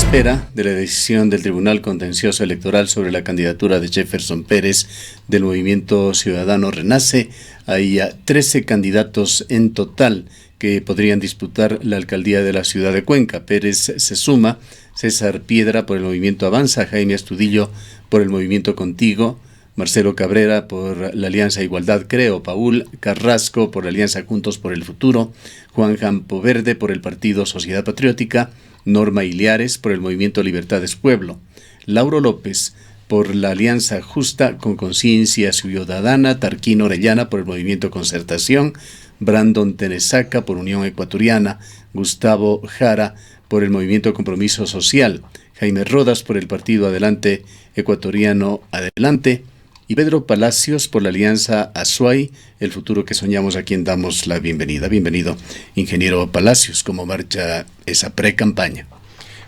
espera de la decisión del Tribunal Contencioso Electoral sobre la candidatura de Jefferson Pérez del Movimiento Ciudadano Renace, hay 13 candidatos en total que podrían disputar la alcaldía de la ciudad de Cuenca. Pérez se suma, César Piedra por el Movimiento Avanza, Jaime Astudillo por el Movimiento Contigo, Marcelo Cabrera por la Alianza Igualdad Creo, Paul Carrasco por la Alianza Juntos por el Futuro, Juan Campoverde por el Partido Sociedad Patriótica, Norma Iliares por el Movimiento Libertades Pueblo, Lauro López por la Alianza Justa con Conciencia Ciudadana, Tarquín Orellana por el Movimiento Concertación, Brandon Tenesaca por Unión Ecuatoriana, Gustavo Jara por el Movimiento Compromiso Social, Jaime Rodas por el Partido Adelante Ecuatoriano Adelante, y Pedro Palacios por la Alianza Azuay, el futuro que soñamos, a quien damos la bienvenida. Bienvenido, ingeniero Palacios. ¿Cómo marcha esa pre-campaña?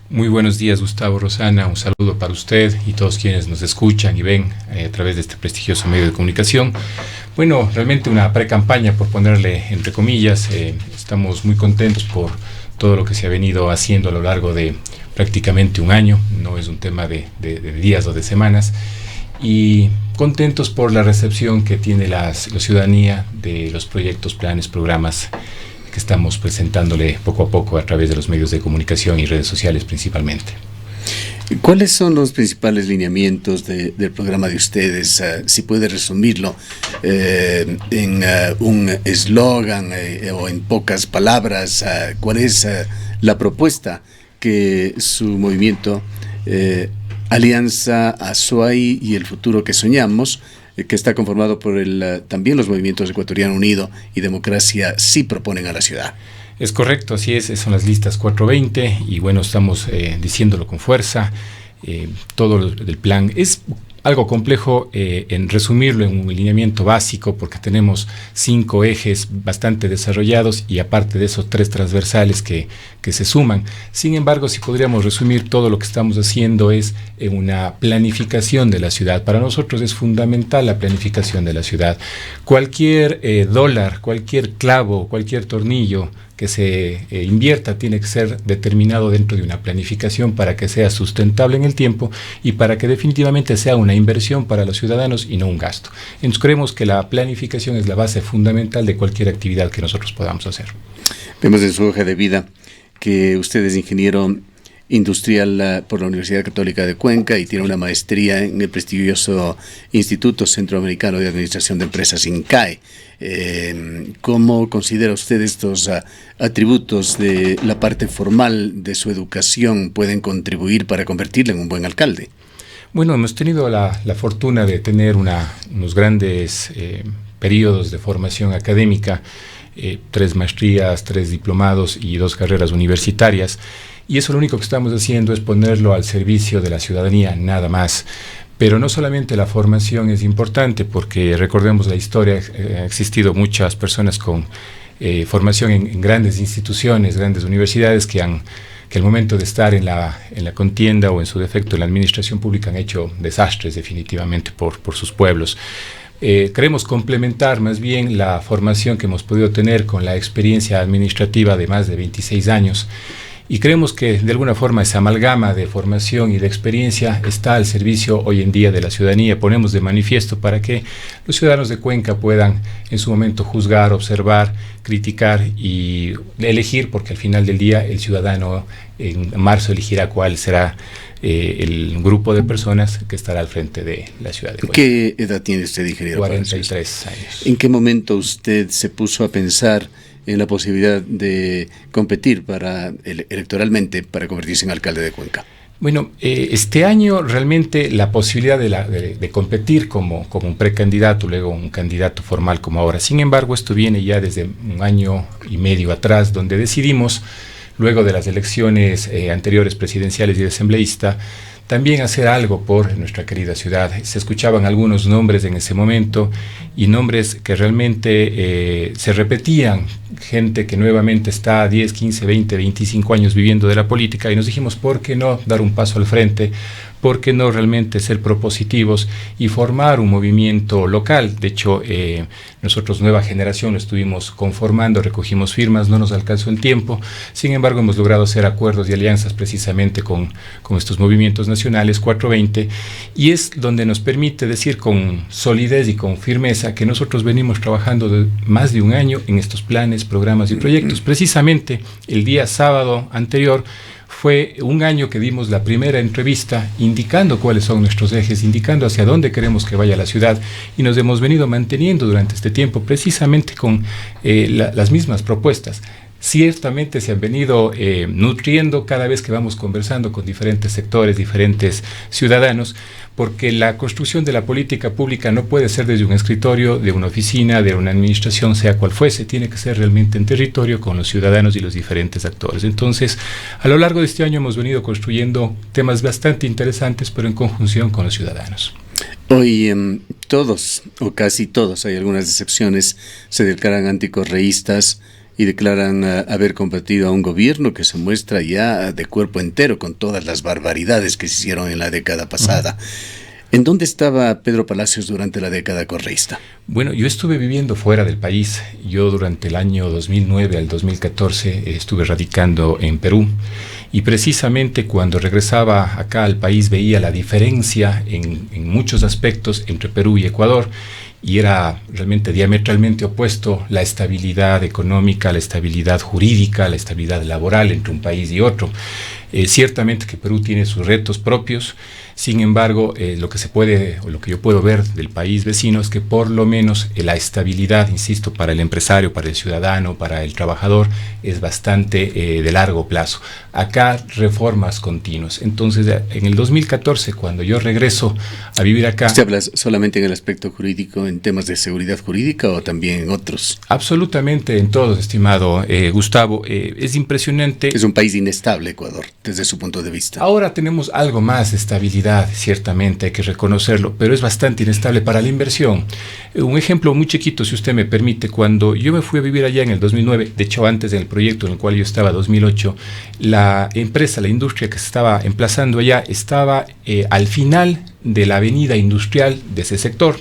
Muy buenos días, Gustavo, Rosana. Un saludo para usted y todos quienes nos escuchan y ven a través de este prestigioso medio de comunicación. Bueno, realmente una pre-campaña, por ponerle entre comillas. Estamos muy contentos por todo lo que se ha venido haciendo a lo largo de prácticamente un año. No es un tema de días o de semanas. Y contentos por la recepción que tiene la ciudadanía de los proyectos, planes, programas que estamos presentándole poco a poco a través de los medios de comunicación y redes sociales principalmente. ¿Cuáles son los principales lineamientos del programa de ustedes? Si puede resumirlo en un eslogan o en pocas palabras, ¿cuál es la propuesta que su movimiento Alianza Azuay y el futuro que soñamos, que está conformado por también los movimientos Ecuatoriano Unido y Democracia, sí proponen a la ciudad? Es correcto, así es, son las listas 420 y bueno, estamos diciéndolo con fuerza. Todo el plan es algo complejo en resumirlo en un lineamiento básico, porque tenemos 5 ejes bastante desarrollados y aparte de eso 3 transversales que se suman. Sin embargo, si podríamos resumir todo lo que estamos haciendo es en una planificación de la ciudad. Para nosotros es fundamental la planificación de la ciudad. Cualquier dólar, cualquier clavo, cualquier tornillo que se invierta tiene que ser determinado dentro de una planificación para que sea sustentable en el tiempo y para que definitivamente sea una inversión para los ciudadanos y no un gasto. Entonces creemos que la planificación es la base fundamental de cualquier actividad que nosotros podamos hacer. Vemos en su hoja de vida que usted es ingeniero industrial por la Universidad Católica de Cuenca y tiene una maestría en el prestigioso Instituto Centroamericano de Administración de Empresas, INCAE. ¿Cómo considera usted estos atributos de la parte formal de su educación pueden contribuir para convertirle en un buen alcalde? Bueno, hemos tenido la fortuna de tener unos grandes periodos de formación académica, 3 maestrías, 3 diplomados y 2 carreras universitarias. Y eso lo único que estamos haciendo es ponerlo al servicio de la ciudadanía, nada más. Pero no solamente la formación es importante, porque recordemos la historia, ha existido muchas personas con formación en grandes instituciones, grandes universidades que al momento de estar en la contienda o en su defecto en la administración pública han hecho desastres definitivamente por sus pueblos. Queremos complementar más bien la formación que hemos podido tener con la experiencia administrativa de más de 26 años. Y creemos que de alguna forma esa amalgama de formación y de experiencia está al servicio hoy en día de la ciudadanía. Ponemos de manifiesto para que los ciudadanos de Cuenca puedan en su momento juzgar, observar, criticar y elegir, porque al final del día el ciudadano en marzo elegirá cuál será el grupo de personas que estará al frente de la ciudad de Cuenca. ¿Qué edad tiene usted, ingeniero? 43 años. ¿En qué momento usted se puso a pensar en la posibilidad de competir electoralmente para convertirse en alcalde de Cuenca? Bueno, este año realmente la posibilidad de competir como un precandidato, luego un candidato formal como ahora. Sin embargo, esto viene ya desde un año y medio atrás, donde decidimos, luego de las elecciones anteriores presidenciales y de asambleísta, también hacer algo por nuestra querida ciudad. Se escuchaban algunos nombres en ese momento y nombres que realmente se repetían, gente que nuevamente está 10, 15, 20, 25 años viviendo de la política, y nos dijimos, ¿por qué no dar un paso al frente? ¿Por qué no realmente ser propositivos y formar un movimiento local? De hecho, nosotros, Nueva Generación, lo estuvimos conformando, recogimos firmas, no nos alcanzó el tiempo. Sin embargo, hemos logrado hacer acuerdos y alianzas precisamente con estos movimientos nacionales 420, y es donde nos permite decir con solidez y con firmeza que nosotros venimos trabajando de más de un año en estos planes, programas y proyectos. Precisamente el día sábado anterior fue un año que dimos la primera entrevista indicando cuáles son nuestros ejes, indicando hacia dónde queremos que vaya la ciudad, y nos hemos venido manteniendo durante este tiempo precisamente con las mismas propuestas. Ciertamente se han venido nutriendo cada vez que vamos conversando con diferentes sectores, diferentes ciudadanos, porque la construcción de la política pública no puede ser desde un escritorio, de una oficina, de una administración, sea cual fuese, tiene que ser realmente en territorio con los ciudadanos y los diferentes actores. Entonces, a lo largo de este año hemos venido construyendo temas bastante interesantes, pero en conjunción con los ciudadanos. Hoy todos, o casi todos, hay algunas excepciones, se declaran anticorreístas y declaran haber combatido a un gobierno que se muestra ya de cuerpo entero con todas las barbaridades que se hicieron en la década pasada. ¿En dónde estaba Pedro Palacios durante la década correísta? Bueno, yo estuve viviendo fuera del país. Yo durante el año 2009 al 2014 estuve radicando en Perú, y precisamente cuando regresaba acá al país veía la diferencia en muchos aspectos entre Perú y Ecuador, y era realmente diametralmente opuesto la estabilidad económica, la estabilidad jurídica, la estabilidad laboral entre un país y otro. Ciertamente que Perú tiene sus retos propios. Sin embargo, lo que yo puedo ver del país vecino es que por lo menos la estabilidad, insisto, para el empresario, para el ciudadano, para el trabajador, es bastante de largo plazo. Acá reformas continuas. Entonces, en el 2014, cuando yo regreso a vivir acá... ¿Usted habla solamente en el aspecto jurídico, en temas de seguridad jurídica, o también en otros? Absolutamente en todos, estimado Gustavo. Es impresionante. Es un país inestable, Ecuador, desde su punto de vista. Ahora tenemos algo más de estabilidad, ciertamente hay que reconocerlo, pero es bastante inestable para la inversión. Un ejemplo muy chiquito, si usted me permite: cuando yo me fui a vivir allá en el 2009, de hecho antes del proyecto en el cual yo estaba, 2008, la empresa, la industria que se estaba emplazando allá estaba al final de la avenida industrial de ese sector.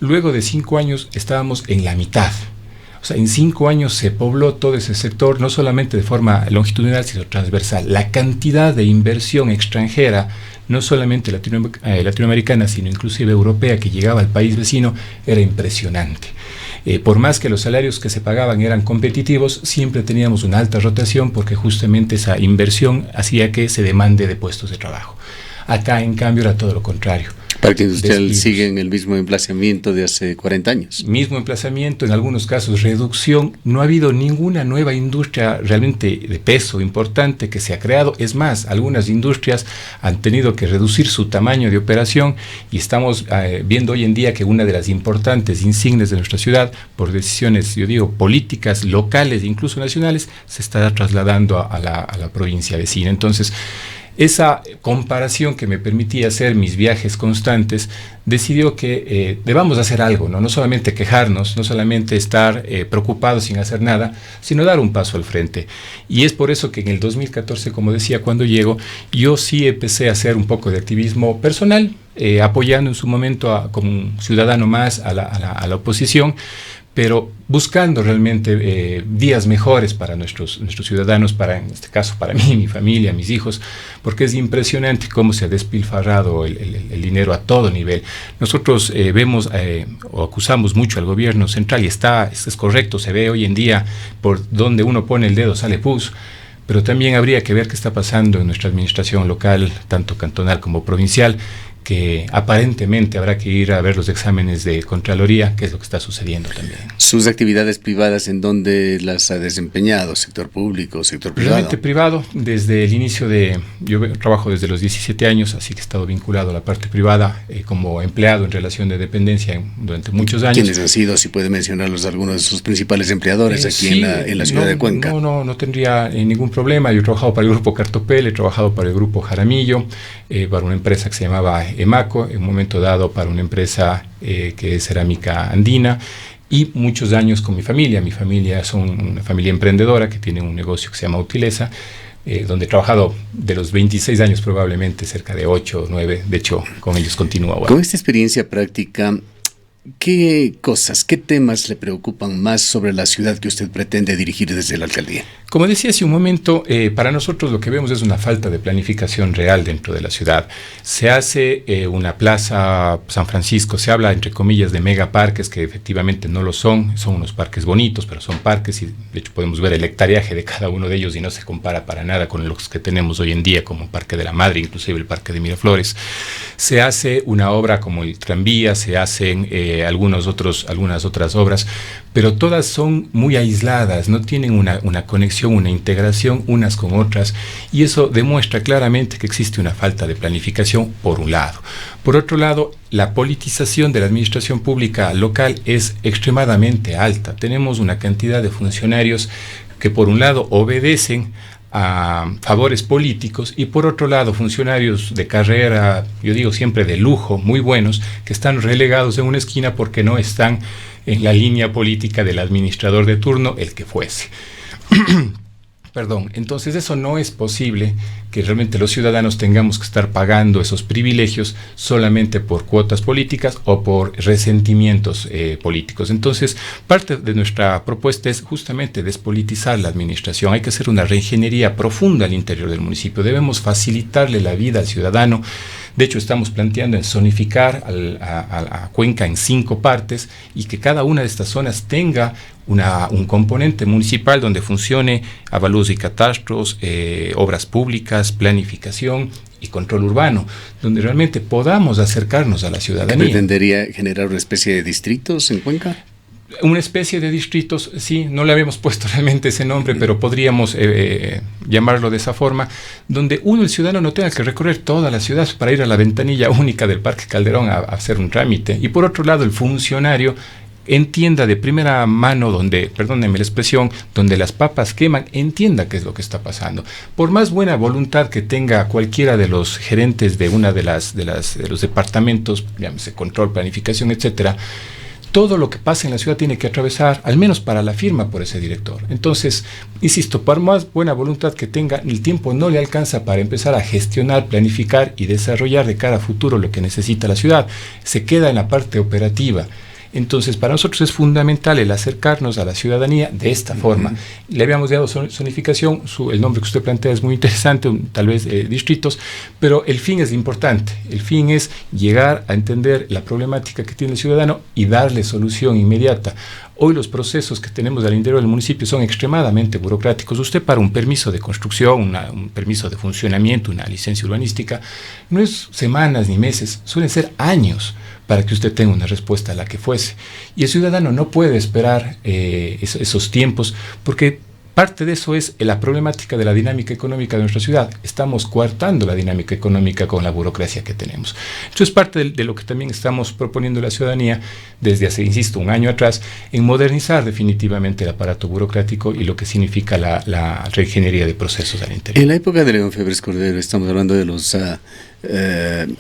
Luego de 5 años estábamos en la mitad. O sea, en 5 años se pobló todo ese sector, no solamente de forma longitudinal, sino transversal. La cantidad de inversión extranjera, no solamente latinoamericana, sino inclusive europea, que llegaba al país vecino, era impresionante. Por más que los salarios que se pagaban eran competitivos, siempre teníamos una alta rotación, porque justamente esa inversión hacía que se demande de puestos de trabajo. Acá, en cambio, era todo lo contrario. Parque Industrial sigue en el mismo emplazamiento de hace 40 años. Mismo emplazamiento, en algunos casos reducción. No ha habido ninguna nueva industria realmente de peso importante que se ha creado. Es más, algunas industrias han tenido que reducir su tamaño de operación, y estamos viendo hoy en día que una de las importantes insignias de nuestra ciudad, por decisiones, yo digo, políticas locales e incluso nacionales, se está trasladando a la provincia vecina. Entonces, esa comparación que me permitía hacer mis viajes constantes decidió que debamos hacer algo, ¿no? No solamente quejarnos, no solamente estar preocupados sin hacer nada, sino dar un paso al frente. Y es por eso que en el 2014, como decía, cuando llego, yo sí empecé a hacer un poco de activismo personal, apoyando en su momento como un ciudadano más a la oposición, pero buscando realmente días mejores para nuestros ciudadanos, en este caso para mí, mi familia, mis hijos, porque es impresionante cómo se ha despilfarrado el dinero a todo nivel. Nosotros vemos o acusamos mucho al gobierno central, y es correcto, se ve hoy en día por donde uno pone el dedo sale pus, pero también habría que ver qué está pasando en nuestra administración local, tanto cantonal como provincial, que aparentemente habrá que ir a ver los exámenes de Contraloría, que es lo que está sucediendo también. ¿Sus actividades privadas en dónde las ha desempeñado? ¿Sector público, sector privado? Realmente privado, desde el inicio yo trabajo desde los 17 años, así que he estado vinculado a la parte privada como empleado en relación de dependencia durante muchos años. ¿Quiénes han sido, si puede mencionarlos, algunos de sus principales empleadores aquí sí, en la ciudad de Cuenca? No tendría ningún problema. Yo he trabajado para el grupo Cartopel, he trabajado para el grupo Jaramillo, para una empresa que se llamaba Emaco, en un momento dado para una empresa que es Cerámica Andina, y muchos años con mi familia. Mi familia son una familia emprendedora que tiene un negocio que se llama Utilesa, donde he trabajado de los 26 años probablemente cerca de 8 o 9, de hecho con ellos continúo ahora. Con esta experiencia práctica, ¿qué cosas, qué temas le preocupan más sobre la ciudad que usted pretende dirigir desde la alcaldía? Como decía hace un momento, para nosotros lo que vemos es una falta de planificación real dentro de la ciudad. Se hace una plaza San Francisco, se habla entre comillas de megaparques, que efectivamente no lo son unos parques bonitos, pero son parques y de hecho podemos ver el hectareaje de cada uno de ellos y no se compara para nada con los que tenemos hoy en día, como el Parque de la Madre, inclusive el Parque de Miraflores. Se hace una obra como el tranvía, se hacen algunas otras obras, pero todas son muy aisladas, no tienen una conexión, una integración unas con otras, y eso demuestra claramente que existe una falta de planificación por un lado. Por otro lado, la politización de la administración pública local es extremadamente alta. Tenemos una cantidad de funcionarios que por un lado obedecen a favores políticos y por otro lado funcionarios de carrera, yo digo siempre de lujo, muy buenos, que están relegados en una esquina porque no están en la línea política del administrador de turno, el que fuese. Perdón, entonces eso no es posible, que realmente los ciudadanos tengamos que estar pagando esos privilegios solamente por cuotas políticas o por resentimientos políticos. Entonces, parte de nuestra propuesta es justamente despolitizar la administración. Hay que hacer una reingeniería profunda al interior del municipio. Debemos facilitarle la vida al ciudadano. De hecho, estamos planteando en zonificar a Cuenca en 5 partes y que cada una de estas zonas tenga un componente municipal donde funcione avalúos y catastros, obras públicas, planificación y control urbano, donde realmente podamos acercarnos a la ciudadanía. ¿Pretendería generar una especie de distritos en Cuenca? Una especie de distritos, sí, no le habíamos puesto realmente ese nombre, pero podríamos llamarlo de esa forma, donde el ciudadano no tenga que recorrer toda la ciudad para ir a la ventanilla única del Parque Calderón a hacer un trámite, y por otro lado el funcionario entienda de primera mano, donde, perdónenme la expresión, donde las papas queman, entienda qué es lo que está pasando. Por más buena voluntad que tenga cualquiera de los gerentes de una de los departamentos, llámese control, planificación, etcétera, todo lo que pasa en la ciudad tiene que atravesar, al menos para la firma, por ese director. Entonces, insisto, por más buena voluntad que tenga, el tiempo no le alcanza para empezar a gestionar, planificar y desarrollar de cara a futuro lo que necesita la ciudad. Se queda en la parte operativa. Entonces, para nosotros es fundamental el acercarnos a la ciudadanía de esta forma. Le habíamos dado zonificación, el nombre que usted plantea es muy interesante, tal vez distritos, pero el fin es importante. El fin es llegar a entender la problemática que tiene el ciudadano y darle solución inmediata. Hoy los procesos que tenemos al interior del municipio son extremadamente burocráticos. Usted para un permiso de construcción, un permiso de funcionamiento, una licencia urbanística, no es semanas ni meses, suelen ser años para que usted tenga una respuesta a la que fuese. Y el ciudadano no puede esperar esos tiempos, porque parte de eso es la problemática de la dinámica económica de nuestra ciudad. Estamos coartando la dinámica económica con la burocracia que tenemos. Esto es parte de lo que también estamos proponiendo a la ciudadanía desde hace, insisto, un año atrás, en modernizar definitivamente el aparato burocrático y lo que significa la reingeniería de procesos al interior. En la época de León Febres Cordero, estamos hablando de los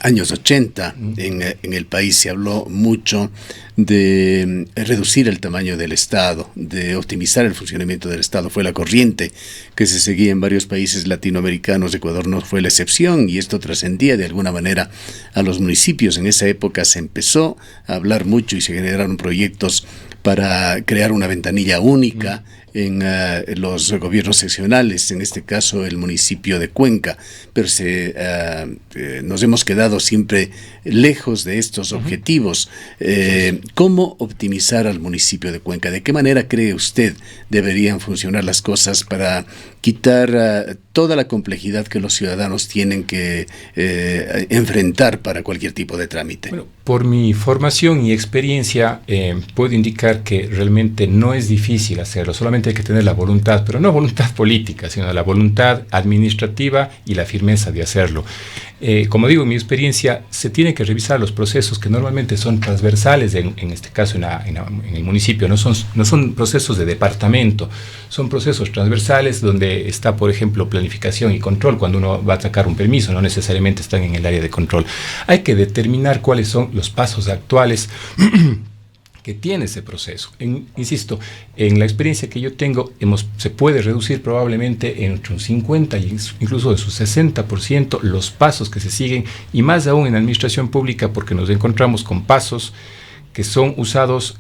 años 80, en el país se habló mucho de reducir el tamaño del Estado, de optimizar el funcionamiento del Estado. Fue la corriente que se seguía en varios países latinoamericanos. Ecuador no fue la excepción, y esto trascendía de alguna manera a los municipios. En esa época se empezó a hablar mucho y se generaron proyectos para crear una ventanilla única en los gobiernos seccionales, en este caso el municipio de Cuenca, pero nos hemos quedado siempre lejos de estos objetivos. ¿Cómo optimizar al municipio de Cuenca? ¿De qué manera cree usted deberían funcionar las cosas para quitar toda la complejidad que los ciudadanos tienen que enfrentar para cualquier tipo de trámite? Bueno, por mi formación y experiencia puedo indicar que realmente no es difícil hacerlo, solamente hay que tener la voluntad, pero no voluntad política, sino la voluntad administrativa y la firmeza de hacerlo. Como digo, en mi experiencia se tienen que revisar los procesos que normalmente son transversales, en este caso en el municipio, no son procesos de departamento, son procesos transversales donde está, por ejemplo, planificación y control. Cuando uno va a sacar un permiso, no necesariamente están en el área de control. Hay que determinar cuáles son los pasos actuales que tiene ese proceso. Insisto, en la experiencia que yo tengo, se puede reducir probablemente entre un 50 e incluso en su 60% los pasos que se siguen, y más aún en la administración pública, porque nos encontramos con pasos que son usados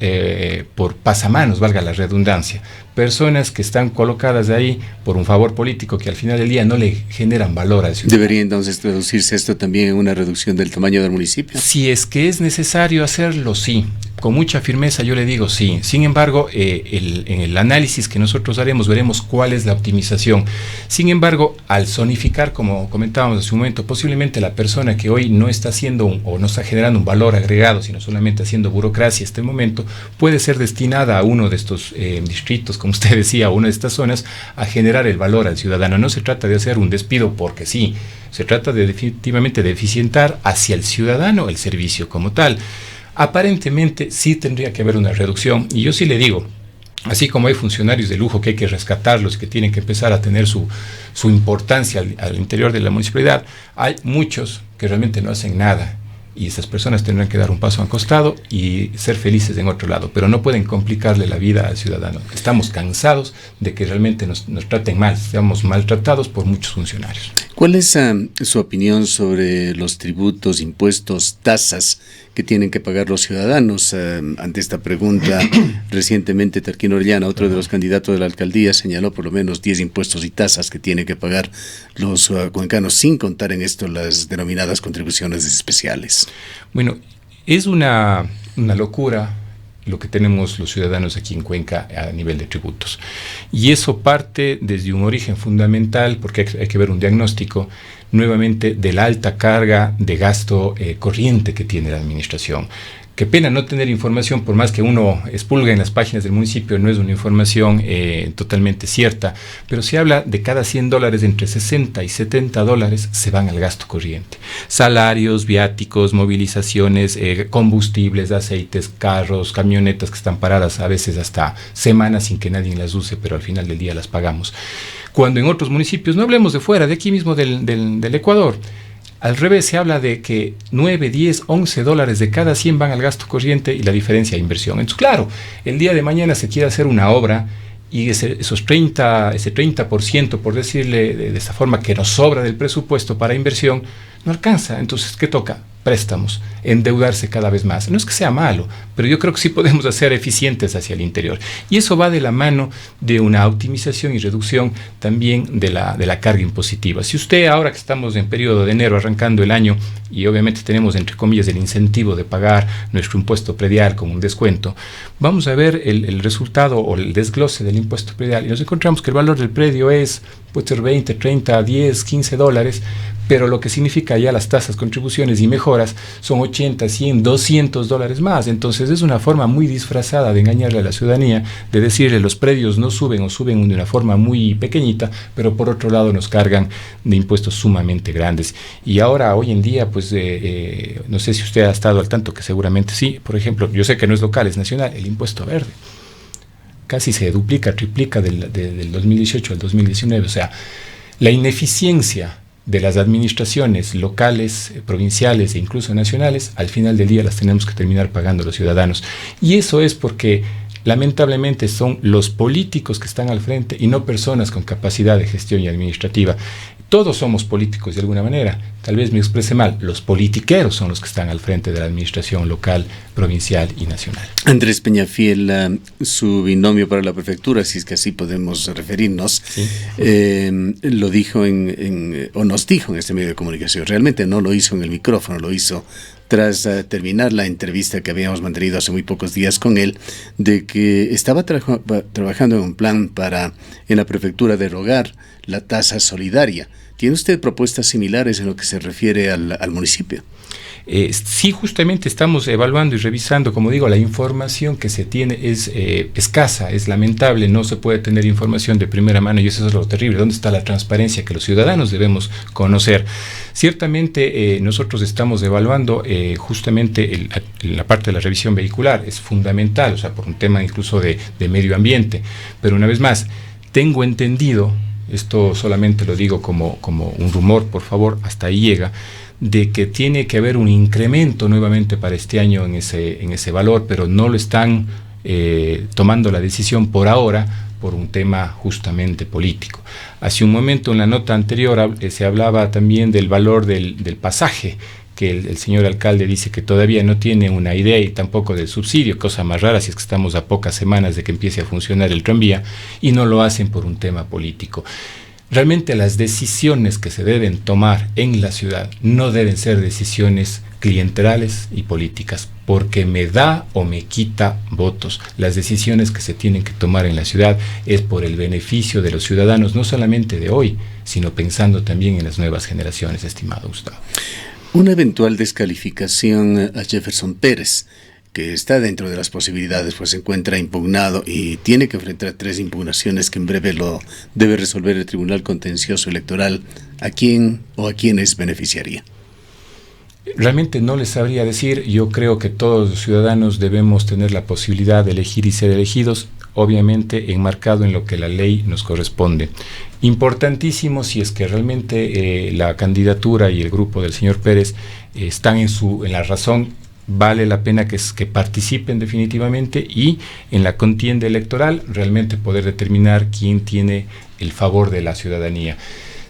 por pasamanos, valga la redundancia, personas que están colocadas ahí por un favor político que al final del día no le generan valor al ciudadano. ¿Debería entonces traducirse esto también en una reducción del tamaño del municipio? Si es que es necesario hacerlo, sí. Con mucha firmeza yo le digo sí. Sin embargo, en el análisis que nosotros haremos, veremos cuál es la optimización. Sin embargo, al zonificar, como comentábamos hace un momento, posiblemente la persona que hoy no está haciendo o no está generando un valor agregado, sino solamente haciendo burocracia este momento, puede ser destinada a uno de estos distritos, como usted decía, a una de estas zonas, a generar el valor al ciudadano. No se trata de hacer un despido porque sí, se trata definitivamente de eficientar hacia el ciudadano el servicio como tal. Aparentemente sí tendría que haber una reducción, y yo sí le digo, así como hay funcionarios de lujo que hay que rescatarlos, que tienen que empezar a tener su importancia al interior de la municipalidad, hay muchos que realmente no hacen nada, y esas personas tendrán que dar un paso al costado y ser felices en otro lado, pero no pueden complicarle la vida al ciudadano. Estamos cansados de que realmente nos traten mal, seamos maltratados por muchos funcionarios. ¿Cuál es su opinión sobre los tributos, impuestos, tasas que tienen que pagar los ciudadanos? Ante esta pregunta, recientemente Tarquín Orellana, otro de los candidatos de la alcaldía, señaló por lo menos 10 impuestos y tasas que tienen que pagar los cuencanos, sin contar en esto las denominadas contribuciones especiales. Bueno, es una locura lo que tenemos los ciudadanos aquí en Cuenca a nivel de tributos. Y eso parte desde un origen fundamental, porque hay que ver un diagnóstico, nuevamente, de la alta carga de gasto corriente que tiene la administración. Qué pena no tener información, por más que uno expulga en las páginas del municipio, no es una información totalmente cierta, pero se habla de cada $100, entre 60 y 70 dólares se van al gasto corriente. Salarios, viáticos, movilizaciones, combustibles, aceites, carros, camionetas que están paradas a veces hasta semanas sin que nadie las use, pero al final del día las pagamos. Cuando en otros municipios, no hablemos de fuera, de aquí mismo del Ecuador, al revés, se habla de que 9, 10, 11 dólares de cada 100 van al gasto corriente y la diferencia a inversión. Entonces, claro, el día de mañana se quiere hacer una obra y ese 30%, por decirle de esta forma, que nos sobra del presupuesto para inversión, no alcanza. Entonces, ¿qué toca? Préstamos, endeudarse cada vez más. No es que sea malo, pero yo creo que sí podemos hacer eficientes hacia el interior. Y eso va de la mano de una optimización y reducción también de la carga impositiva. Si usted, ahora que estamos en periodo de enero, arrancando el año, y obviamente tenemos, entre comillas, el incentivo de pagar nuestro impuesto predial con un descuento, vamos a ver el resultado o el desglose del impuesto predial, y nos encontramos que el valor del predio puede ser 20, 30, 10, 15 dólares, pero lo que significa ya las tasas, contribuciones y mejoras son 80, 100, 200 dólares más. Entonces es una forma muy disfrazada de engañarle a la ciudadanía, de decirle los predios no suben o suben de una forma muy pequeñita, pero por otro lado nos cargan de impuestos sumamente grandes. Y ahora, hoy en día, pues no sé si usted ha estado al tanto, que seguramente sí. Por ejemplo, yo sé que no es local, es nacional, el impuesto verde. Casi se duplica, triplica del 2018 al 2019. O sea, la ineficiencia de las administraciones locales, provinciales e incluso nacionales, al final del día las tenemos que terminar pagando los ciudadanos. Y eso es porque lamentablemente son los políticos que están al frente y no personas con capacidad de gestión y administrativa. Todos somos políticos de alguna manera, tal vez me exprese mal, los politiqueros son los que están al frente de la administración local, provincial y nacional. Andrés Peñafiel, su binomio para la prefectura, si es que así podemos referirnos, ¿sí? Lo dijo o nos dijo en este medio de comunicación, realmente no lo hizo en el micrófono, lo hizo tras terminar la entrevista que habíamos mantenido hace muy pocos días con él, de que estaba trabajando en un plan para en la prefectura derogar la tasa solidaria. ¿Tiene usted propuestas similares en lo que se refiere al municipio? Sí, justamente estamos evaluando y revisando, como digo, la información que se tiene es escasa, es lamentable, no se puede tener información de primera mano y eso es lo terrible. ¿Dónde está la transparencia que los ciudadanos debemos conocer? Ciertamente nosotros estamos evaluando justamente la parte de la revisión vehicular, es fundamental, o sea, por un tema incluso de medio ambiente, pero una vez más, tengo entendido, esto solamente lo digo como un rumor, por favor, hasta ahí llega, de que tiene que haber un incremento nuevamente para este año en ese valor, pero no lo están tomando la decisión por ahora por un tema justamente político. Hace un momento en la nota anterior se hablaba también del valor del pasaje, que el señor alcalde dice que todavía no tiene una idea y tampoco del subsidio, cosa más rara si es que estamos a pocas semanas de que empiece a funcionar el tranvía, y no lo hacen por un tema político. Realmente las decisiones que se deben tomar en la ciudad no deben ser decisiones clientelales y políticas, porque me da o me quita votos. Las decisiones que se tienen que tomar en la ciudad es por el beneficio de los ciudadanos, no solamente de hoy, sino pensando también en las nuevas generaciones, estimado Gustavo. Una eventual descalificación a Jefferson Pérez, que está dentro de las posibilidades, pues se encuentra impugnado y tiene que enfrentar 3 impugnaciones que en breve lo debe resolver el Tribunal Contencioso Electoral. ¿A quién o a quiénes beneficiaría? Realmente no les sabría decir. Yo creo que todos los ciudadanos debemos tener la posibilidad de elegir y ser elegidos, obviamente enmarcado en lo que la ley nos corresponde. Importantísimo si es que realmente la candidatura y el grupo del señor Pérez están en la razón. Vale la pena que participen definitivamente y en la contienda electoral realmente poder determinar quién tiene el favor de la ciudadanía.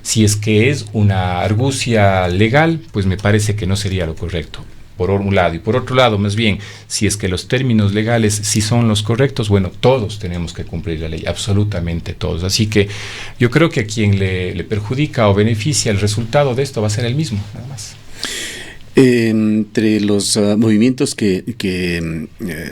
Si es que es una argucia legal, pues me parece que no sería lo correcto, por un lado. Y por otro lado, más bien, si es que los términos legales sí son los correctos, bueno, todos tenemos que cumplir la ley, absolutamente todos. Así que yo creo que a quien le perjudica o beneficia el resultado de esto va a ser el mismo, nada más. Entre los movimientos que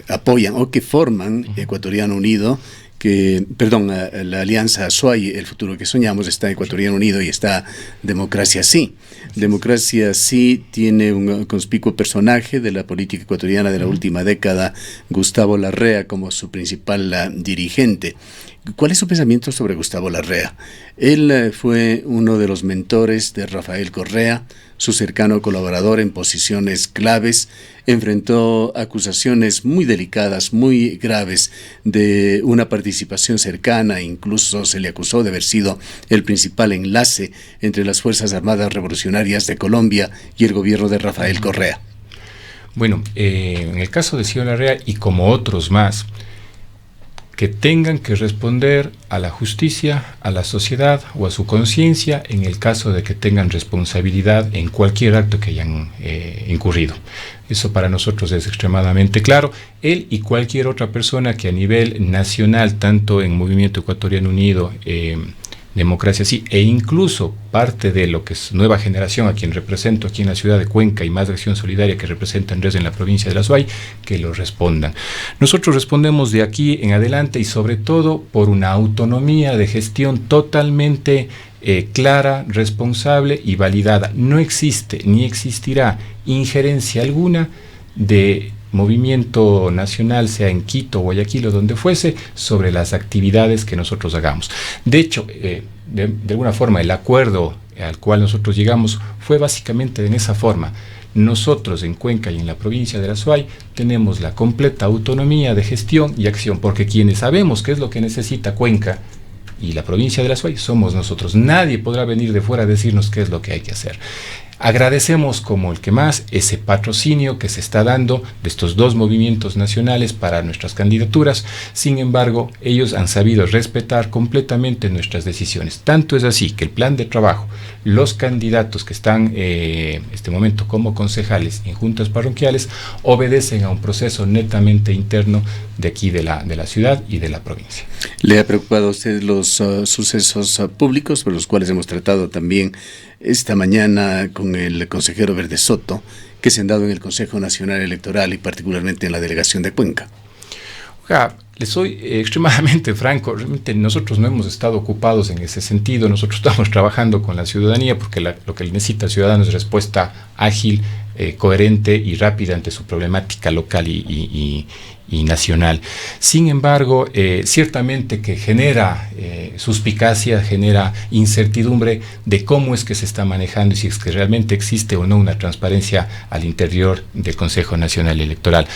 apoyan o que forman Ecuatoriano Unido, la Alianza Azuay, el futuro que soñamos, está Ecuatoriano Unido y está Democracia Sí. Democracia Sí tiene un conspicuo personaje de la política ecuatoriana de la última década, Gustavo Larrea, como su principal dirigente. ¿Cuál es su pensamiento sobre Gustavo Larrea? Él fue uno de los mentores de Rafael Correa, su cercano colaborador en posiciones claves, enfrentó acusaciones muy delicadas, muy graves de una participación cercana, incluso se le acusó de haber sido el principal enlace entre las Fuerzas Armadas Revolucionarias de Colombia y el gobierno de Rafael Correa. Bueno, en el caso de señor Larrea y como otros más, que tengan que responder a la justicia, a la sociedad o a su conciencia en el caso de que tengan responsabilidad en cualquier acto que hayan incurrido. Eso para nosotros es extremadamente claro. Él y cualquier otra persona que a nivel nacional, tanto en Movimiento Ecuatoriano Unido, Democracia Sí, e incluso parte de lo que es Nueva Generación, a quien represento aquí en la ciudad de Cuenca, y Más de Acción Solidaria, que representa Andrés en la provincia de La Azuay, que lo respondan. Nosotros respondemos de aquí en adelante y sobre todo por una autonomía de gestión totalmente clara, responsable y validada. No existe ni existirá injerencia alguna de movimiento nacional, sea en Quito, Guayaquil o donde fuese, sobre las actividades que nosotros hagamos. De hecho, de alguna forma, el acuerdo al cual nosotros llegamos fue básicamente en esa forma. Nosotros en Cuenca y en la provincia de La Azuay tenemos la completa autonomía de gestión y acción, porque quienes sabemos qué es lo que necesita Cuenca y la provincia de La Azuay somos nosotros. Nadie podrá venir de fuera a decirnos qué es lo que hay que hacer. Agradecemos como el que más ese patrocinio que se está dando de estos dos movimientos nacionales para nuestras candidaturas. Sin embargo, ellos han sabido respetar completamente nuestras decisiones. Tanto es así que el plan de trabajo, los candidatos que están en este momento como concejales en juntas parroquiales, obedecen a un proceso netamente interno de aquí de la ciudad y de la provincia. ¿Le ha preocupado a usted los sucesos públicos por los cuales hemos tratado también esta mañana con el consejero Verde Soto, que se han dado en el Consejo Nacional Electoral y particularmente en la delegación de Cuenca? Le soy extremadamente franco, realmente nosotros no hemos estado ocupados en ese sentido, nosotros estamos trabajando con la ciudadanía porque lo que necesita el ciudadano es respuesta ágil, coherente y rápida ante su problemática local y nacional. Sin embargo, ciertamente que genera suspicacia, genera incertidumbre de cómo es que se está manejando y si es que realmente existe o no una transparencia al interior del Consejo Nacional Electoral.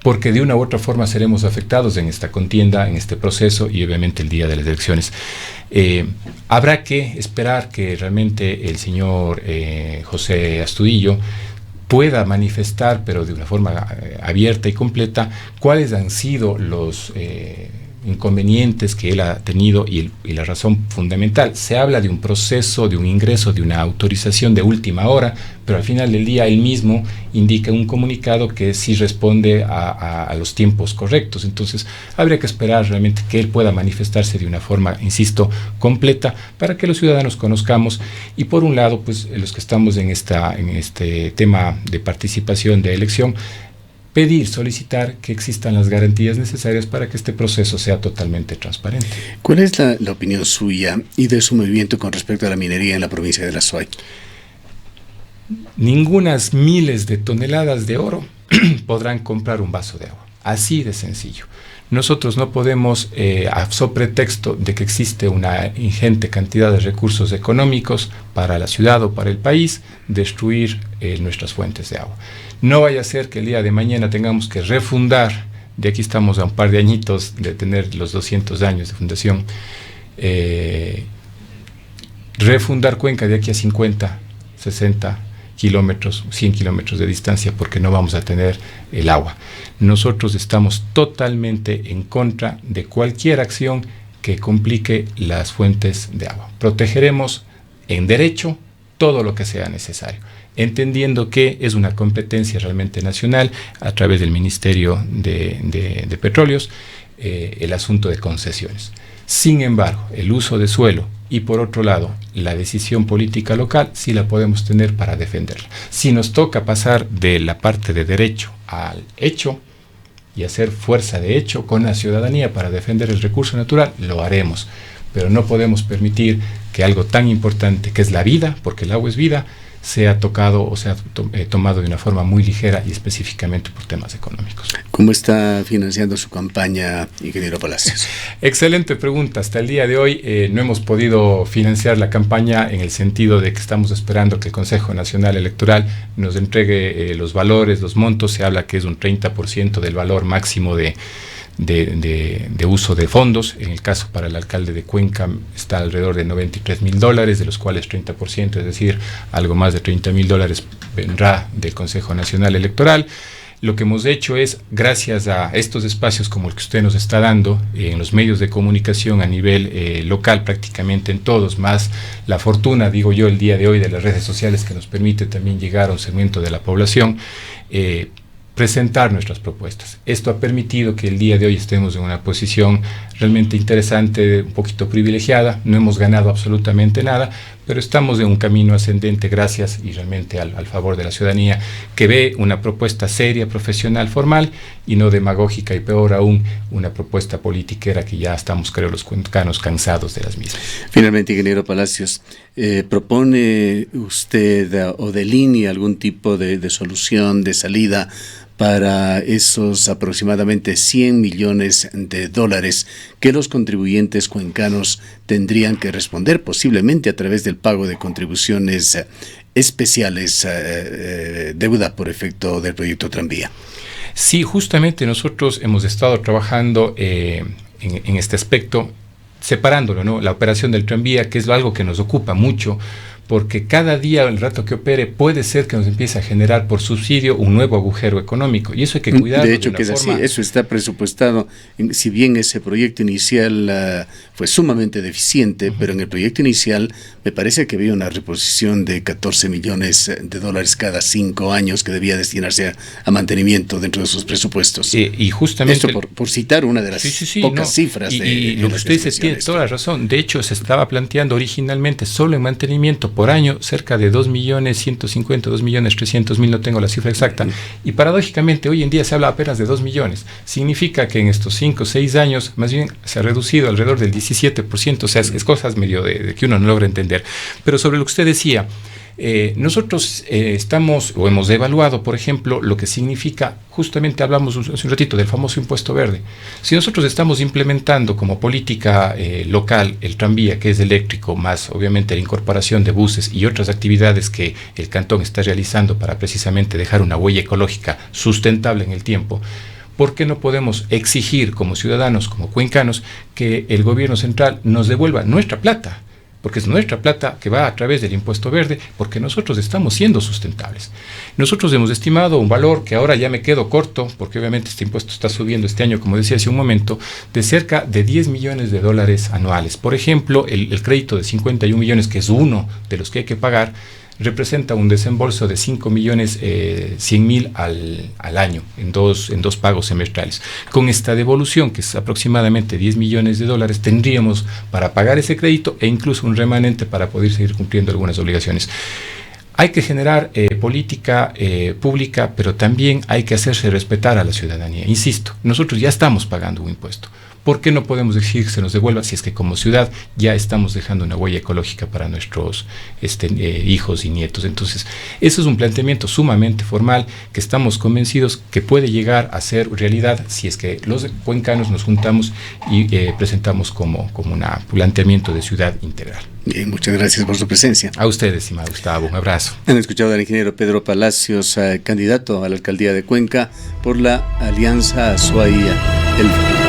Porque de una u otra forma seremos afectados en esta contienda, en este proceso y obviamente el día de las elecciones. Habrá que esperar que realmente el señor José Astudillo pueda manifestar, pero de una forma abierta y completa, cuáles han sido los inconvenientes que él ha tenido y la razón fundamental. Se habla de un proceso, de un ingreso, de una autorización de última hora, pero al final del día él mismo indica un comunicado que sí responde a los tiempos correctos. Entonces habría que esperar realmente que él pueda manifestarse de una forma, insisto, completa para que los ciudadanos conozcamos y por un lado, pues los que estamos en este tema de participación de elección, pedir, solicitar que existan las garantías necesarias para que este proceso sea totalmente transparente. ¿Cuál es la opinión suya y de su movimiento con respecto a la minería en la provincia de la SUAY? Ningunas miles de toneladas de oro podrán comprar un vaso de agua. Así de sencillo. Nosotros no podemos, a pretexto de que existe una ingente cantidad de recursos económicos para la ciudad o para el país, destruir nuestras fuentes de agua. No vaya a ser que el día de mañana tengamos que refundar, de aquí estamos a un par de añitos de tener los 200 años de fundación, refundar Cuenca de aquí a 50, 60 kilómetros, 100 kilómetros de distancia, porque no vamos a tener el agua. Nosotros estamos totalmente en contra de cualquier acción que complique las fuentes de agua. Protegeremos en derecho todo lo que sea necesario, entendiendo que es una competencia realmente nacional a través del Ministerio de Petróleos, el asunto de concesiones. Sin embargo, el uso de suelo y por otro lado, la decisión política local sí la podemos tener para defenderla. Si nos toca pasar de la parte de derecho al hecho y hacer fuerza de hecho con la ciudadanía para defender el recurso natural, lo haremos. Pero no podemos permitir que algo tan importante que es la vida, porque el agua es vida, sea tocado o sea tomado de una forma muy ligera y específicamente por temas económicos. ¿Cómo está financiando su campaña, ingeniero Palacios? Excelente pregunta. Hasta el día de hoy no hemos podido financiar la campaña en el sentido de que estamos esperando que el Consejo Nacional Electoral nos entregue los valores, los montos. Se habla que es un 30% del valor máximo de uso de fondos. En el caso para el alcalde de Cuenca está alrededor de $93,000, de los cuales 30%, es decir, algo más de $30,000 vendrá del Consejo Nacional Electoral. Lo que hemos hecho es, gracias a estos espacios como el que usted nos está dando, en los medios de comunicación a nivel local, prácticamente en todos, más la fortuna, digo yo, el día de hoy de las redes sociales que nos permite también llegar a un segmento de la población, presentar nuestras propuestas. Esto ha permitido que el día de hoy estemos en una posición realmente interesante, un poquito privilegiada. No hemos ganado absolutamente nada, pero estamos en un camino ascendente gracias y realmente al favor de la ciudadanía, que ve una propuesta seria, profesional, formal y no demagógica, y peor aún, una propuesta politiquera que ya estamos, creo, los cuencanos cansados de las mismas. Finalmente, ingeniero Palacios, ¿propone usted o delinea algún tipo de solución, de salida para esos aproximadamente $100 millones que los contribuyentes cuencanos tendrían que responder, posiblemente a través del pago de contribuciones especiales, deuda por efecto del proyecto Tranvía? Sí, justamente nosotros hemos estado trabajando en este aspecto, separándolo, ¿no? La operación del tranvía, que es algo que nos ocupa mucho, porque cada día, el rato que opere, puede ser que nos empiece a generar por subsidio un nuevo agujero económico, y eso hay que cuidarlo. De hecho, que es así, eso está presupuestado. Si bien ese proyecto inicial fue sumamente deficiente, pero en el proyecto inicial me parece que había una reposición de 14 millones de dólares cada 5 años que debía destinarse a mantenimiento dentro de sus presupuestos. Y justamente... Esto por citar una de las pocas cifras y lo que usted dice tiene toda la razón. De hecho, se estaba planteando originalmente solo en mantenimiento por año cerca de 2.150.000, 2.300.000, no tengo la cifra exacta, y paradójicamente hoy en día se habla apenas de 2 millones. Significa que en estos 5 o 6 años más bien se ha reducido alrededor del 17%, o sea, es cosas medio de que uno no logra entender. Pero sobre lo que usted decía, nosotros estamos o hemos evaluado, por ejemplo, lo que significa, justamente hablamos hace un ratito del famoso impuesto verde. Si nosotros estamos implementando como política local el tranvía, que es eléctrico, más obviamente la incorporación de buses y otras actividades que el cantón está realizando para precisamente dejar una huella ecológica sustentable en el tiempo, ¿por qué no podemos exigir como ciudadanos, como cuencanos, que el gobierno central nos devuelva nuestra plata? Porque es nuestra plata que va a través del impuesto verde, porque nosotros estamos siendo sustentables. Nosotros hemos estimado un valor que ahora ya me quedo corto, porque obviamente este impuesto está subiendo este año, como decía hace un momento, de cerca de 10 millones de dólares anuales. Por ejemplo, el crédito de 51 millones, que es uno de los que hay que pagar, representa un desembolso de 5.100.000 al año en dos pagos semestrales. Con esta devolución, que es aproximadamente 10 millones de dólares, tendríamos para pagar ese crédito e incluso un remanente para poder seguir cumpliendo algunas obligaciones. Hay que generar política pública, pero también hay que hacerse respetar a la ciudadanía. Insisto, nosotros ya estamos pagando un impuesto. ¿Por qué no podemos exigir que se nos devuelva si es que como ciudad ya estamos dejando una huella ecológica para nuestros hijos y nietos? Entonces, eso es un planteamiento sumamente formal que estamos convencidos que puede llegar a ser realidad si es que los cuencanos nos juntamos y presentamos como un planteamiento de ciudad integral. Bien, muchas gracias por su presencia. A ustedes, estimado Gustavo, un abrazo. Han escuchado al ingeniero Pedro Palacios, candidato a la alcaldía de Cuenca por la Alianza Azuay El Futuro.